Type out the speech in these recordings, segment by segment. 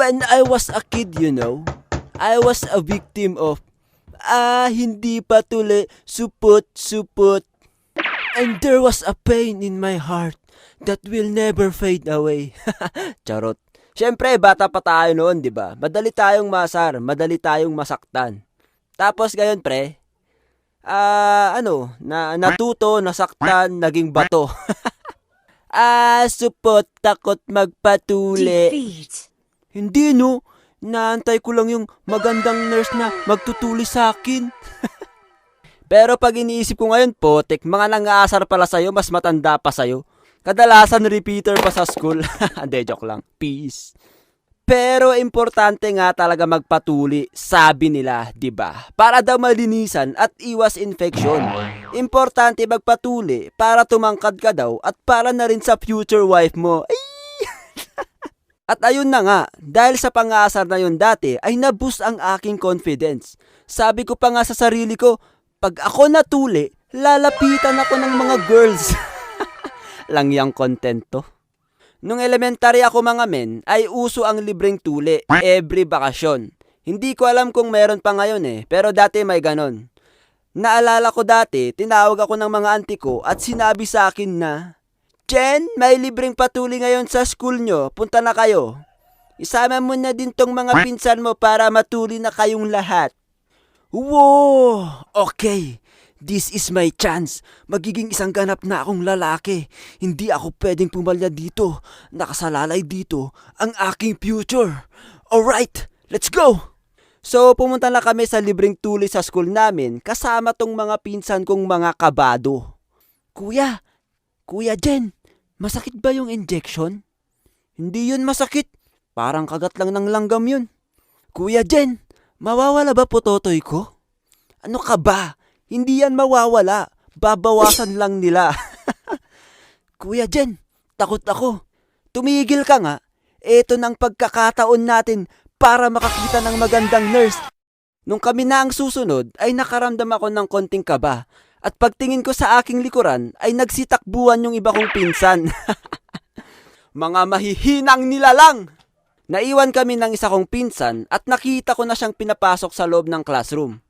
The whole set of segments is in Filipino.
When I was a kid, I was a victim of, hindi patuli, supot. And there was a pain in my heart that will never fade away. Charot. Siyempre, bata pa tayo noon, di ba? Madali tayong masar, madali tayong masaktan. Tapos ngayon, pre, natuto, nasaktan, naging bato. Supot, takot magpatuli. Defeat. Hindi, no? Naantay ko lang yung magandang nurse na magtutuli sa akin. Pero pag iniisip ko ngayon, potek, mga nang-aasar pala sa'yo, mas matanda pa sa'yo. Kadalasan repeater pa sa school. Hindi, joke lang. Peace. Pero importante nga talaga magpatuli, sabi nila, 'di ba? Para daw malinisan at iwas infection. Importante magpatuli para tumangkad ka daw at para na rin sa future wife mo. Ay! At ayun na nga, dahil sa pang-aasar na yun dati, ay naboost ang aking confidence. Sabi ko pa nga sa sarili ko, pag ako natuli, lalapitan ako ng mga girls. Lang yang content to. Nung elementary ako mga men, ay uso ang libreng tuli every bakasyon. Hindi ko alam kung meron pa ngayon pero dati may ganon. Naalala ko dati, tinawag ako ng mga auntie ko at sinabi sa akin na, Jen, may libreng patuli ngayon sa school nyo, punta na kayo. Isama mo na din tong mga pinsan mo para matuli na kayong lahat. Wow! Okay, this is my chance. Magiging isang ganap na akong lalaki. Hindi ako pwedeng pumalya dito. Nakasalalay dito ang aking future. Alright, let's go! So, pumunta na kami sa libreng tuli sa school namin kasama tong mga pinsan kong mga kabado. Kuya Jen, masakit ba yung injection? Hindi yun masakit. Parang kagat lang ng langgam yun. Kuya Jen, mawawala ba pototoy ko? Ano ka ba? Hindi yan mawawala. Babawasan lang nila. Kuya Jen, takot ako. Tumigil ka nga. Ito ng pagkakataon natin para makakita ng magandang nurse. Nung kami na ang susunod, ay nakaramdam ako ng konting kaba. At pagtingin ko sa aking likuran, ay nagsitakbuhan yung iba kong pinsan. Mga mahihinang nilalang! Naiwan kami ng isa kong pinsan at nakita ko na siyang pinapasok sa loob ng classroom.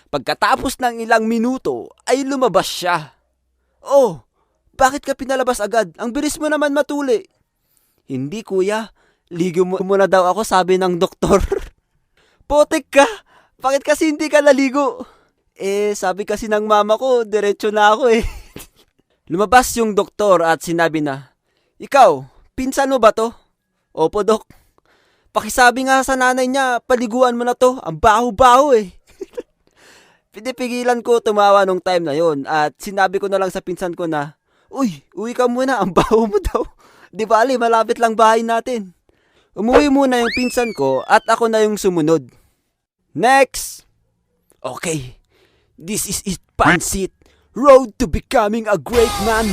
Pagkatapos ng ilang minuto, ay lumabas siya. Oh, bakit ka pinalabas agad? Ang bilis mo naman matuli. Hindi kuya, ligo mo muna daw ako sabi ng doktor. Potek ka, bakit kasi hindi ka naligo? Sabi kasi ng mama ko, diretso na ako Lumabas yung doktor at sinabi na, Ikaw, pinsan mo ba to? Opo, dok. Pakisabi nga sa nanay niya, paliguan mo na to, ang baho-baho Pinipigilan ko tumawa nung time na yon at sinabi ko na lang sa pinsan ko na, uwi ka muna, ang baho mo daw. Di bali, malapit lang bahay natin. Umuwi muna yung pinsan ko at ako na yung sumunod. Next! Okay. This is it, Pansit. Road to becoming a great man.